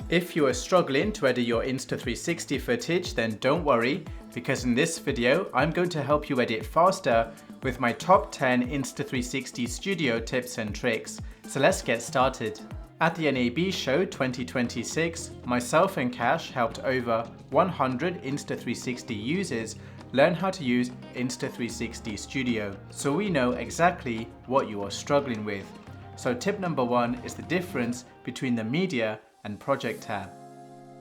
If you are struggling to edit your Insta360 footage, then don't worry, because in this video, I'm going to help you edit faster with my top 10 Insta360 studio tips and tricks. So let's get started. At the NAB Show 2026, myself and Cash helped over 100 Insta360 users learn how to use Insta360 Studio, so we know exactly what you are struggling with. So tip number 1 is the difference between the Media and Project tab.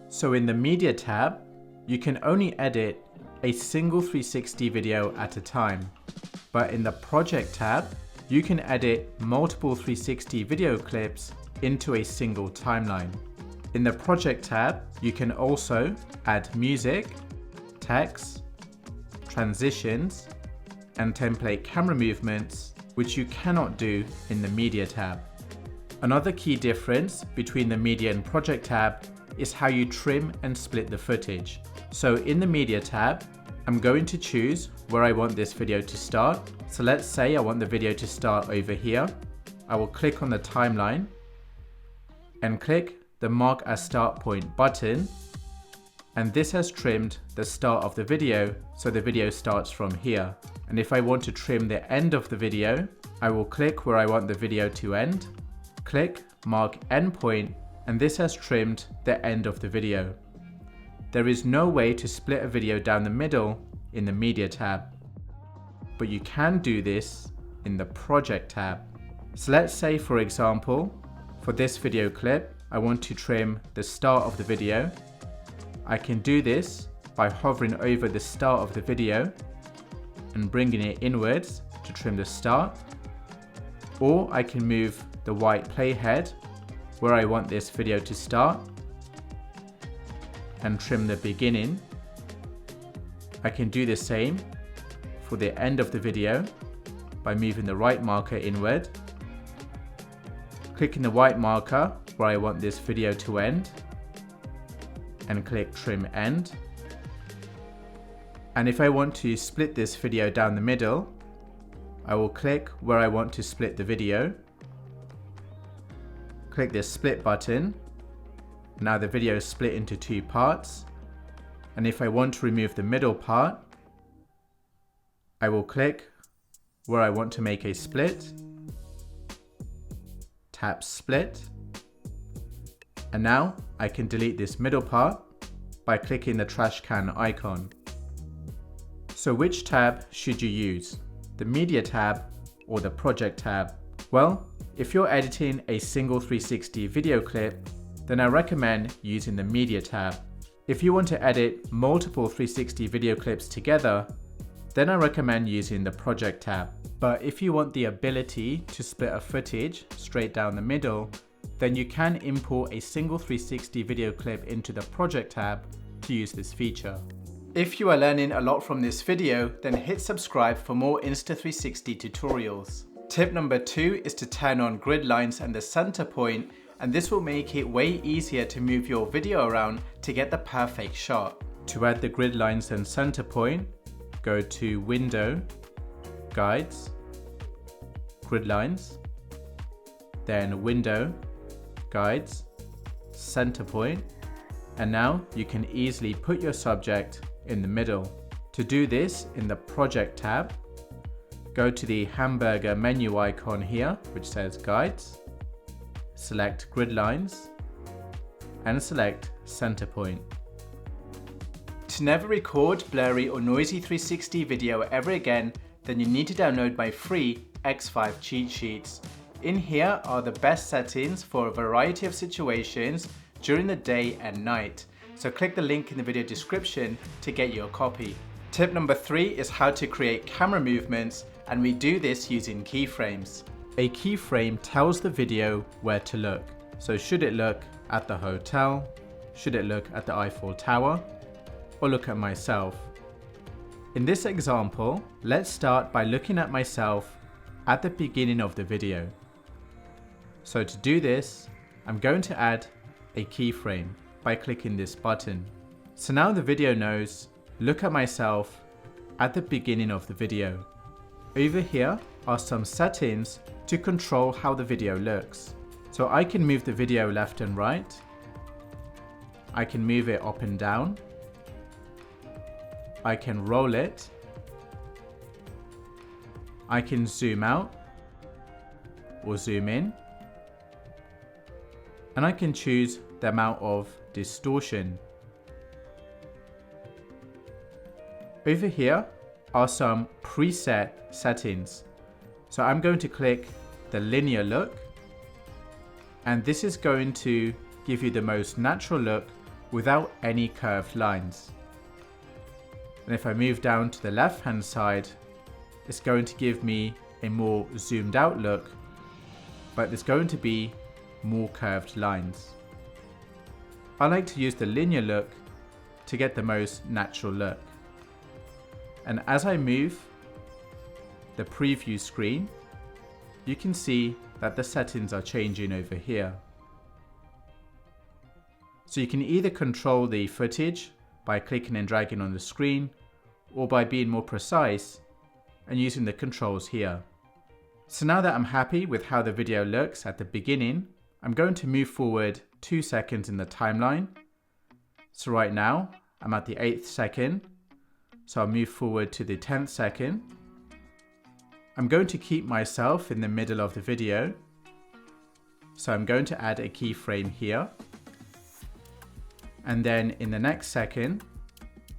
So in the Media tab, you can only edit a single 360 video at a time. But in the Project tab, you can edit multiple 360 video clips into a single timeline. In the Project tab, you can also add music, text, transitions, and template camera movements, which you cannot do in the Media tab. Another key difference between the Media and Project tab is how you trim and split the footage. So in the Media tab, I'm going to choose where I want this video to start. So let's say I want the video to start over here. I will click on the timeline and click the Mark as Start Point button. And this has trimmed the start of the video, so the video starts from here. And if I want to trim the end of the video, I will click where I want the video to end, click Mark Endpoint, and this has trimmed the end of the video. There is no way to split a video down the middle in the Media tab, but you can do this in the Project tab. So let's say, for example, for this video clip, I want to trim the start of the video. I can do this by hovering over the start of the video and bringing it inwards to trim the start, or I can move the white playhead where I want this video to start and trim the beginning. I can do the same for the end of the video by moving the right marker inward, clicking the white marker where I want this video to end, and click Trim End. And if I want to split this video down the middle, I will click where I want to split the video, click this split button. Now the video is split into two parts. And if I want to remove the middle part, I will click where I want to make a split, tap Split, and now I can delete this middle part by clicking the trash can icon. So which tab should you use? The Media tab or the Project tab? Well, if you're editing a single 360 video clip, then I recommend using the Media tab. If you want to edit multiple 360 video clips together, then I recommend using the Project tab. But if you want the ability to split a footage straight down the middle, then you can import a single 360 video clip into the Project tab to use this feature. If you are learning a lot from this video, then hit subscribe for more Insta360 tutorials. Tip number 2 is to turn on grid lines and the center point, and this will make it way easier to move your video around to get the perfect shot. To add the grid lines and center point, go to Window, Guides, Grid Lines, then Window, Guides, Center Point, and now you can easily put your subject in the middle. To do this, in the Project tab, go to the hamburger menu icon here, which says Guides, select Grid Lines, and select Center Point. To never record blurry or noisy 360 video ever again, then you need to download my free X5 cheat sheets. In here are the best settings for a variety of situations during the day and night. So click the link in the video description to get your copy. Tip number 3 is how to create camera movements, and we do this using keyframes. A keyframe tells the video where to look. So should it look at the hotel? Should it look at the Eiffel Tower? Or look at myself? In this example, let's start by looking at myself at the beginning of the video. So to do this, I'm going to add a keyframe by clicking this button. So now the video knows, look at myself at the beginning of the video. Over here are some settings to control how the video looks. So I can move the video left and right, I can move it up and down. I can roll it. I can zoom out or zoom in. And I can choose the amount of distortion. Over here are some preset settings. So I'm going to click the linear look, and this is going to give you the most natural look without any curved lines. And if I move down to the left hand side, it's going to give me a more zoomed out look, but there's going to be more curved lines. I like to use the linear look to get the most natural look. And as I move the preview screen, you can see that the settings are changing over here. So you can either control the footage by clicking and dragging on the screen, or by being more precise and using the controls here. So now that I'm happy with how the video looks at the beginning, I'm going to move forward 2 seconds in the timeline. So right now I'm at the 8th second, so I'll move forward to the 10th second. I'm going to keep myself in the middle of the video, so I'm going to add a keyframe here. And then in the next second,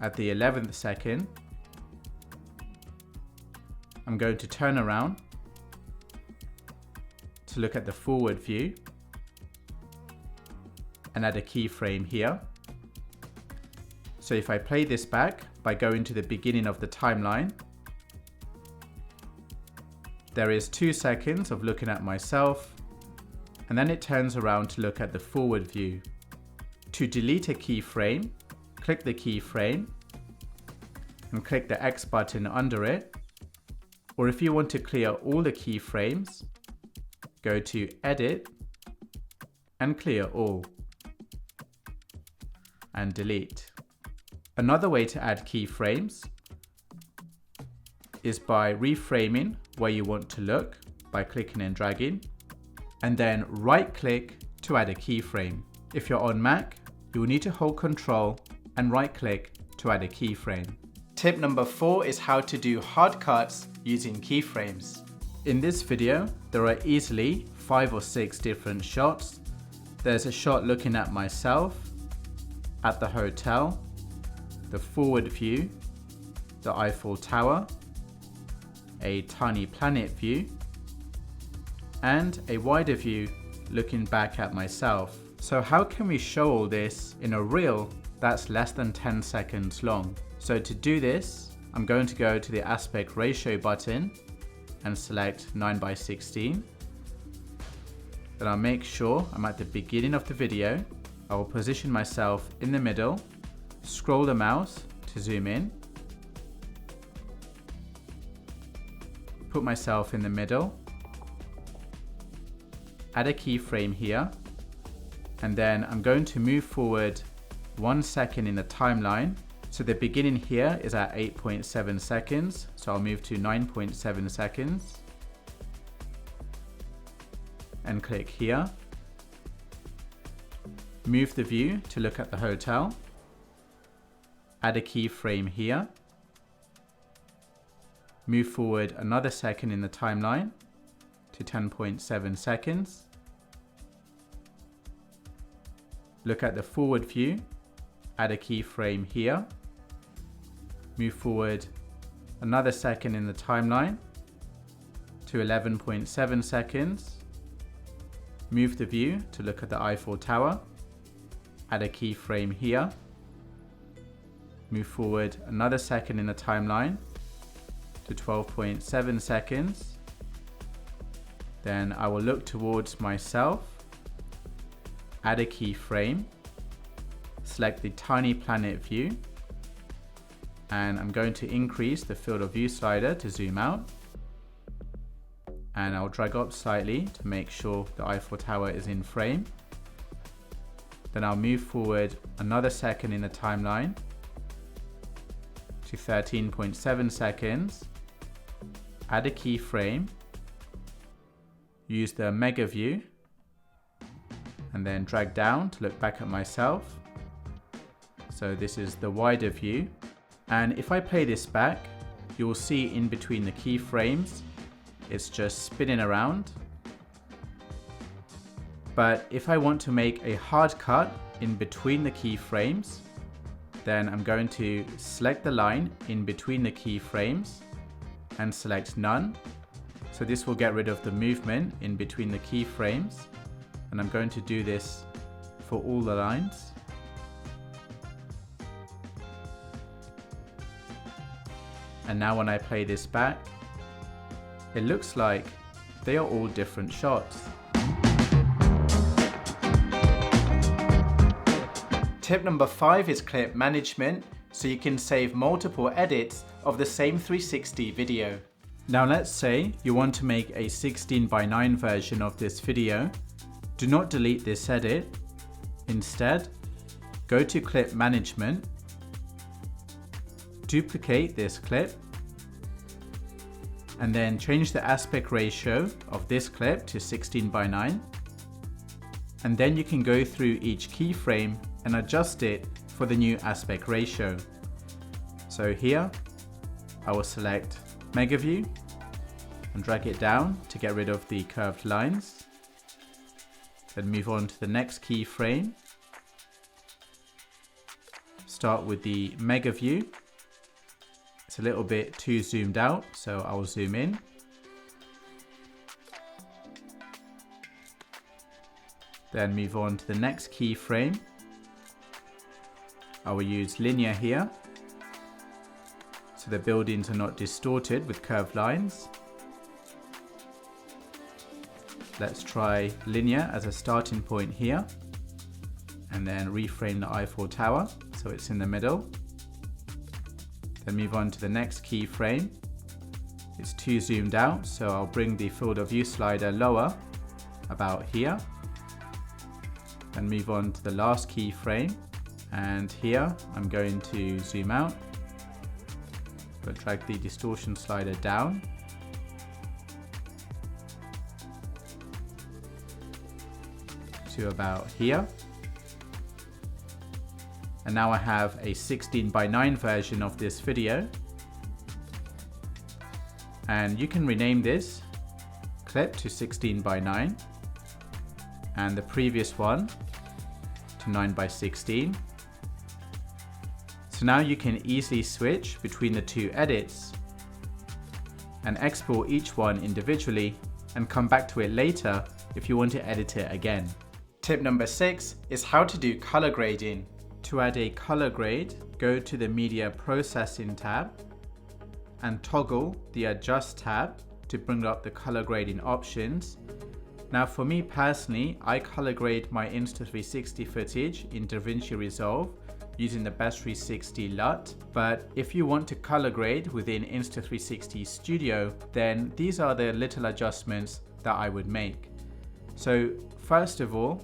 at the 11th second, I'm going to turn around to look at the forward view and add a keyframe here. So if I play this back by going to the beginning of the timeline, there is 2 seconds of looking at myself, and then it turns around to look at the forward view. To delete a keyframe, click the keyframe and click the X button under it. Or if you want to clear all the keyframes, go to Edit and Clear All and delete. Another way to add keyframes is by reframing where you want to look by clicking and dragging, and then right click to add a keyframe. If you're on Mac, you will need to hold Control and right click to add a keyframe. Tip number 4 is how to do hard cuts using keyframes. In this video, there are easily 5 or 6 different shots. There's a shot looking at myself, at the hotel, the forward view, the Eiffel Tower, a tiny planet view, and a wider view looking back at myself. So how can we show all this in a reel that's less than 10 seconds long? So to do this, I'm going to go to the aspect ratio button and select 9:16. Then I'll make sure I'm at the beginning of the video. I will position myself in the middle, scroll the mouse to zoom in, put myself in the middle, add a keyframe here, and then I'm going to move forward 1 second in the timeline. So the beginning here is at 8.7 seconds, so I'll move to 9.7 seconds and click here. Move the view to look at the hotel, add a keyframe here, move forward another second in the timeline to 10.7 seconds, look at the forward view, add a keyframe here, move forward another second in the timeline to 11.7 seconds, move the view to look at the Eiffel Tower, add a keyframe here, move forward another second in the timeline to 12.7 seconds, then I will look towards myself, add a keyframe, select the tiny planet view, and I'm going to increase the field of view slider to zoom out, and I'll drag up slightly to make sure the Eiffel Tower is in frame. Then I'll move forward another second in the timeline to 13.7 seconds, add a keyframe, use the mega view, and then drag down to look back at myself, So this is the wider view. And if I play this back, you will see in between the keyframes, it's just spinning around. But if I want to make a hard cut in between the keyframes, then I'm going to select the line in between the keyframes and select none. So this will get rid of the movement in between the keyframes. And I'm going to do this for all the lines. And now when I play this back, it looks like they are all different shots. Tip number 5 is clip management, so you can save multiple edits of the same 360 video. Now let's say you want to make a 16:9 version of this video. Do not delete this edit. Instead, go to clip management, duplicate this clip, and then change the aspect ratio of this clip to 16:9. And then you can go through each keyframe and adjust it for the new aspect ratio. So here, I will select Mega View and drag it down to get rid of the curved lines. Then move on to the next keyframe. Start with the Mega View. It's a little bit too zoomed out, so I'll zoom in. Then move on to the next keyframe. I will use linear here, so the buildings are not distorted with curved lines. Let's try linear as a starting point here, and then reframe the Eiffel Tower so it's in the middle. Then move on to the next keyframe. It's too zoomed out, so I'll bring the field of view slider lower, about here. Then move on to the last keyframe. And here I'm going to zoom out, but drag the distortion slider down. To about here. And now I have a 16:9 version of this video. And you can rename this clip to 16:9 and the previous one to 9:16. So now you can easily switch between the two edits and export each one individually and come back to it later if you want to edit it again. Tip number 6 is how to do color grading. To add a color grade, go to the Media Processing tab and toggle the Adjust tab to bring up the color grading options. Now for me personally, I color grade my Insta360 footage in DaVinci Resolve using the Best 360 LUT, but if you want to color grade within Insta360 Studio, then these are the little adjustments that I would make. So first of all,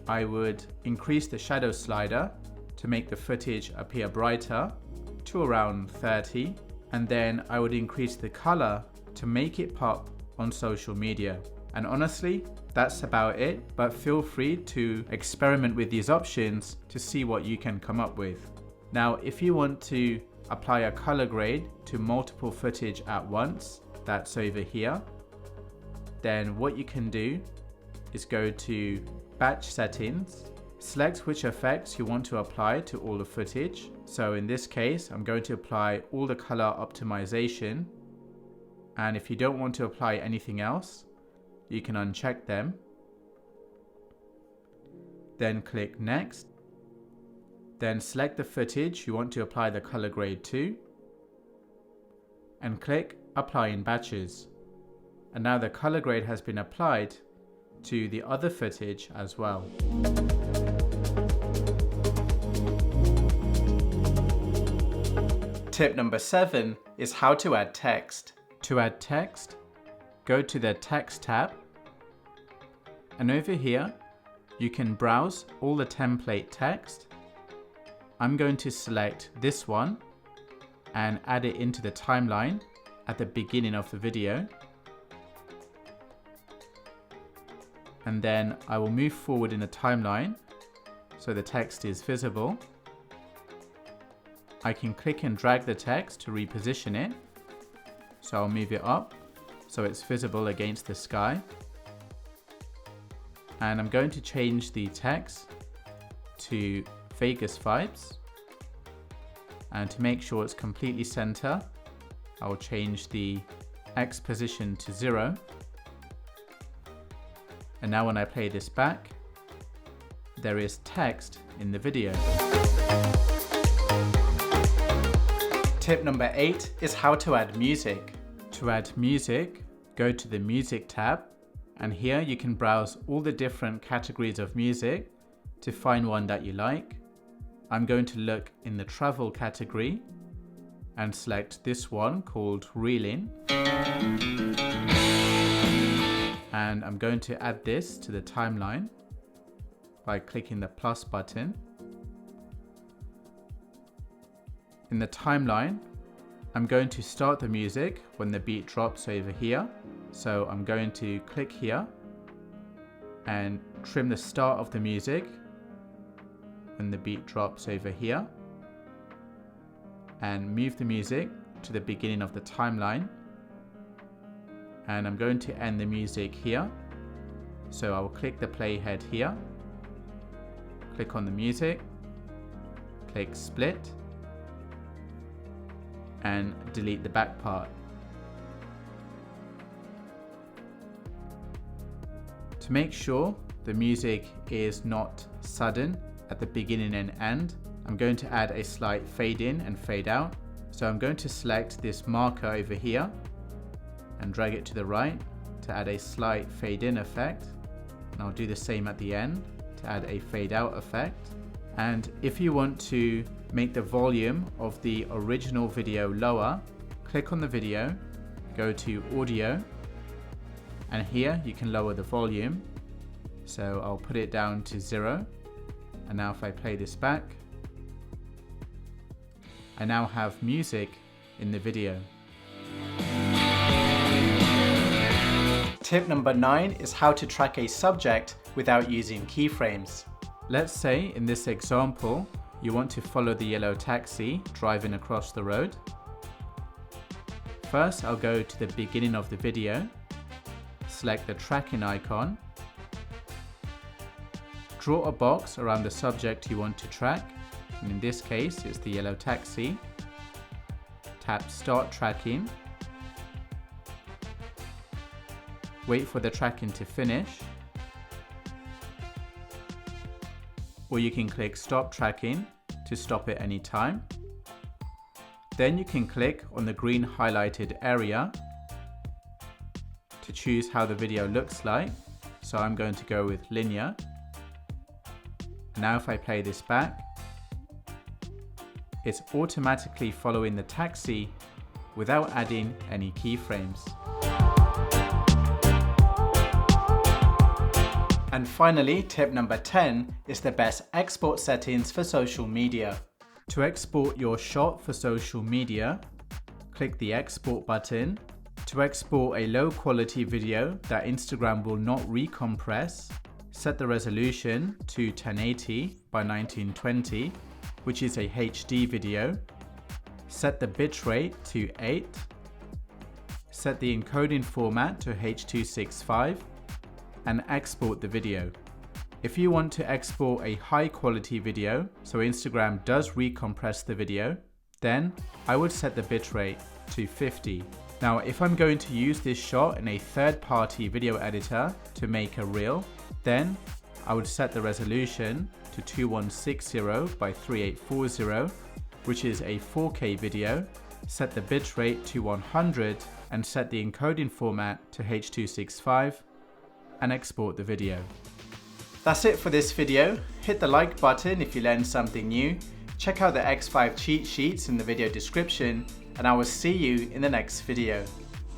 I would increase the shadow slider to make the footage appear brighter to around 30, and then I would increase the color to make it pop on social media. And honestly, that's about it, but feel free to experiment with these options to see what you can come up with. Now, if you want to apply a color grade to multiple footage at once, that's over here, then what you can do is go to Batch Settings, select which effects you want to apply to all the footage. So in this case, I'm going to apply all the color optimization. And if you don't want to apply anything else, you can uncheck them. Then click Next. Then select the footage you want to apply the color grade to. And click Apply in Batches. And now the color grade has been applied to the other footage as well. Tip number 7 is how to add text. To add text, go to the Text tab, and over here you can browse all the template text. I'm going to select this one and add it into the timeline at the beginning of the video. And then I will move forward in the timeline so the text is visible. I can click and drag the text to reposition it. So I'll move it up so it's visible against the sky. And I'm going to change the text to Vegas vibes. And to make sure it's completely center, I'll change the X position to 0. And now when I play this back, there is text in the video. Tip number 8 is how to add music. To add music, go to the Music tab, and here you can browse all the different categories of music to find one that you like. I'm going to look in the travel category and select this one called Reeling. And I'm going to add this to the timeline by clicking the plus button. In the timeline, I'm going to start the music when the beat drops over here. So I'm going to click here and trim the start of the music when the beat drops over here, and move the music to the beginning of the timeline. And I'm going to end the music here. So I will click the playhead here, click on the music, click split, and delete the back part. To make sure the music is not sudden at the beginning and end, I'm going to add a slight fade in and fade out. So I'm going to select this marker over here and drag it to the right to add a slight fade in effect. And I'll do the same at the end to add a fade out effect. And if you want to make the volume of the original video lower, click on the video, go to audio, and here you can lower the volume. So I'll put it down to 0. And now if I play this back, I now have music in the video. Tip number 9 is how to track a subject without using keyframes. Let's say in this example, you want to follow the yellow taxi driving across the road. First, I'll go to the beginning of the video, select the tracking icon, draw a box around the subject you want to track, and in this case it's the yellow taxi. Tap Start Tracking, wait for the tracking to finish, or you can click Stop Tracking to stop at any time. Then you can click on the green highlighted area to choose how the video looks like. So I'm going to go with linear. Now if I play this back, it's automatically following the taxi without adding any keyframes. And finally, tip number 10 is the best export settings for social media. To export your shot for social media, click the export button. To export a low quality video that Instagram will not recompress, set the resolution to 1080 by 1920, which is a HD video. Set the bitrate to 8. Set the encoding format to H.265 and export the video. If you want to export a high quality video, so Instagram does recompress the video, then I would set the bitrate to 50. Now, if I'm going to use this shot in a third-party video editor to make a reel, then I would set the resolution to 2160 by 3840, which is a 4K video, set the bitrate to 100 and set the encoding format to H.265 and export the video. That's it for this video. Hit the like button if you learned something new. Check out the X5 cheat sheets in the video description, and I will see you in the next video.